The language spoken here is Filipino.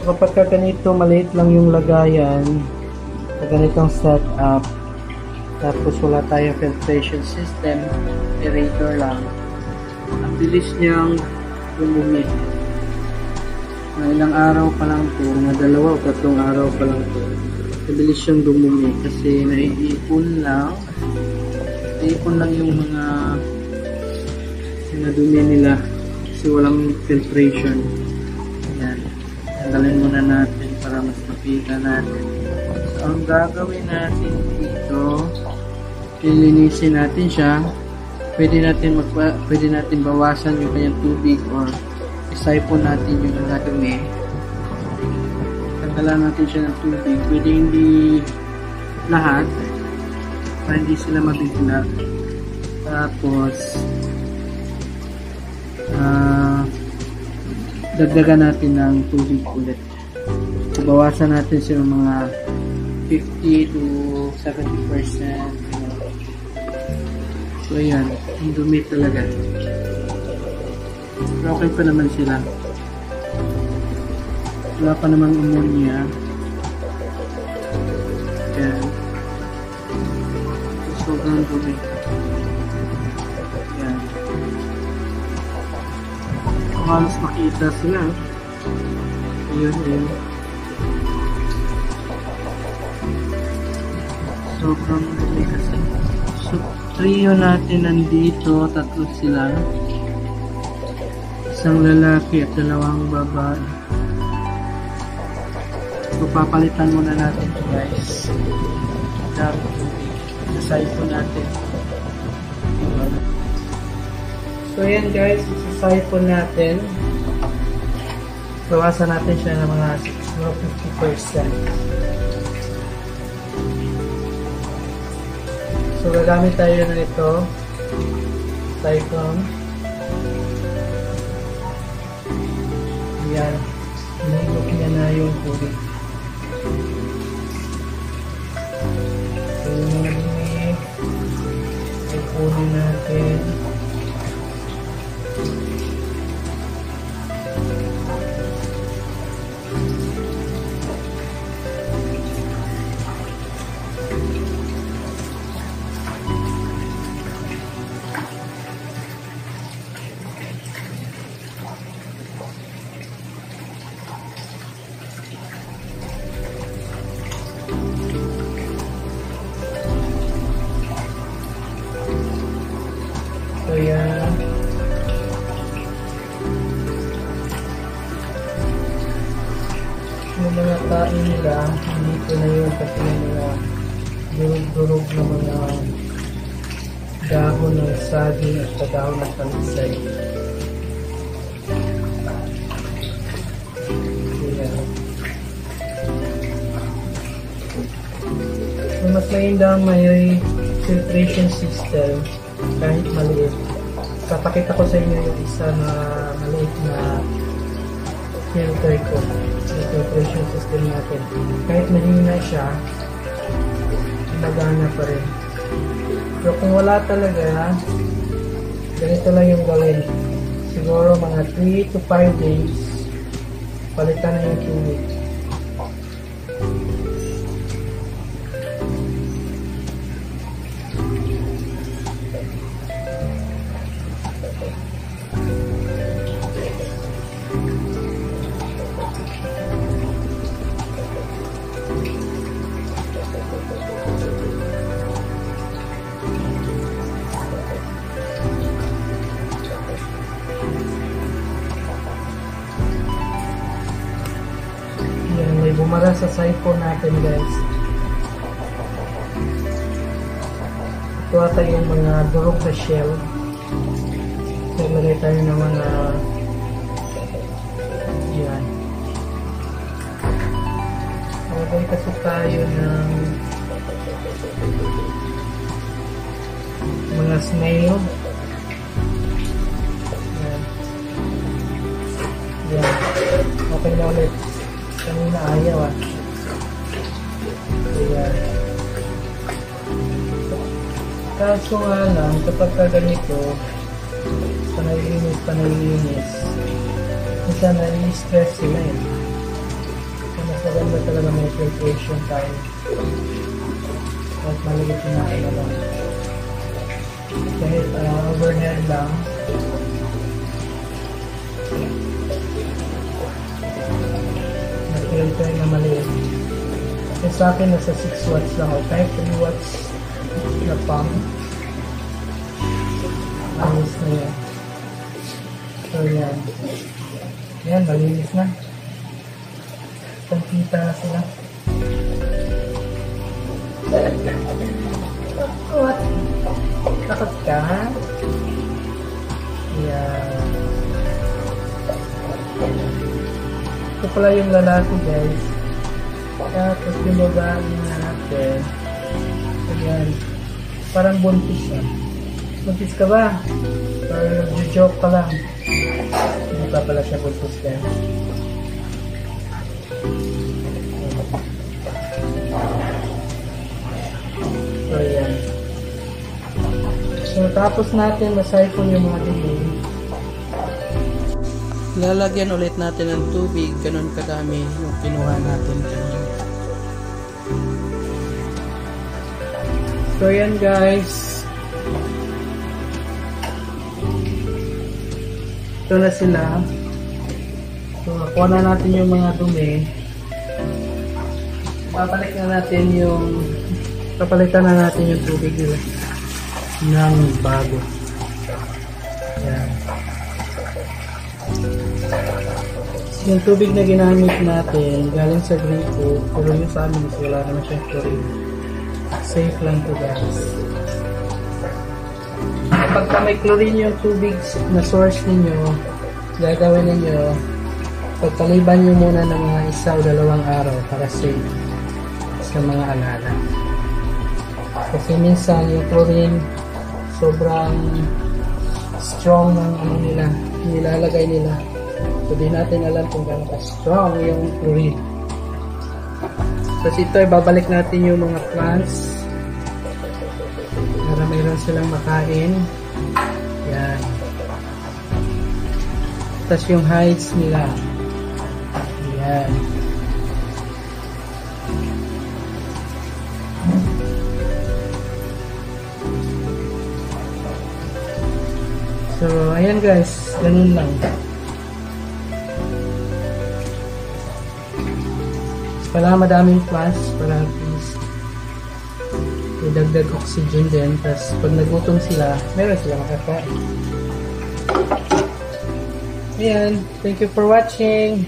So kapag ka ganito, maliit lang yung lagayan, sa ganitong setup, tapos wala tayong filtration system, aerator lang, ang bilis niyang lumumit. Mga ilang araw pa lang po, mga 2 o 3 araw pa lang po, mabilis siyang dumumi kasi naiipon lang yung mga dumi nila kasi walang filtration. Ayan, tanggalin muna natin para mas makita natin. So ang gagawin natin dito, lilinisin natin siya. Pwede natin bawasan yung kanyang tubig or isipon natin yung mga dumi. Tanggalan natin siya ng tubig. Pwede hindi lahat para hindi sila mabigla. Tapos dagdagan natin ng tubig ulit. So, bawasan natin siya ng mga 50 to 70%. So ayan, ang dumi talaga. Pero okay pa naman sila. Wala pa namang ammonia. Ayan. Sobrang dumi. Ayan. Halos makita sila. Ayun, ayun. Sobrang dumi kasi. So, trio natin nandito. 3 sila. Isang lalaki at 2 babae. So, papalitan muna natin ito, guys. Isasay po natin. So, ayan guys. Isasay po natin. Bawasan natin siya ng mga 50%. So, gagamit tayo na ito. Cyclone. Ayan. Nilog niya na yung tubig. So, yung mga dumi, ay kunin natin. So, yan. Yung mga tae nila, hindi ko na yun kasi yung mga durug-durug na mga dahon ng saging at dahon ng talisay. So, mas mainam may filtration system kahit maliit. Papakita ko sa inyo yung isa na maliit na filter ko. Yung filtration system natin. Kahit mahina siya, magana pa rin. Pero kung wala talaga, ganito lang yung gawin. Siguro mga 3 to 5 days, palitan na yung tubig. Bumara sa siphon natin, guys. Ito ata yung mga durog na shell. So, lagay tayo ng mga yan. Lagay kasi tayo ng mga snail. Yan. Yan. Okay na ulit. Kanina ayaw Ayan. Kaso nga lang, kapag ka ganito, panalinis, minsan nai-stress sila maganda talaga may filtration tayo. At maliit yung natin naman. Kahit overhead lang. Na-filter na maliit. Kasi sa akin nasa 6 watts lang ako. Kahit 3 watts na pump. Ayos na yan. So yan. Yan, malinis na. Pagkita na sila. What? Takot ka? Yan. Ito pala yung lalaki, guys. Tapos yung babae natin. Ayan. Parang buntis na. Buntis ka ba? Or joke ka lang? Hindi pa pala siya buntis, guys. So, ayan. So, tapos natin ma-siphon yung mga dumi. Lalagyan ulit natin ng tubig. Ganun kadami yung kinuha natin kanina. So, ayan guys. Ito na sila. So, nakuha na natin yung mga dumi. Papalitan na natin yung tubig nila ng bago. Yan. Yung tubig na ginamit natin galing sa gripo, pero yung sa amin is wala naman siyang chlorine. Safe lang to, guys. Kapag may chlorine yung tubig na source ninyo, gagawin ninyo, pagpaliban nyo muna ng mga 1 o 2 araw para safe sa mga alala. Kasi minsan yung chlorine sobrang strong ng ano nila, nilalagay nila. So di natin alam kung gaano ka-strong yung chlorine. Tapos ito ay babalik natin yung mga plants para mayroon silang makain. Yan. Tapos yung hides nila. Yan. So, ayan guys, ganun lang. Wala madaming plants para at least idagdag oxygen din. Tapos pag nagutom sila, meron sila makakain. Ayan, thank you for watching.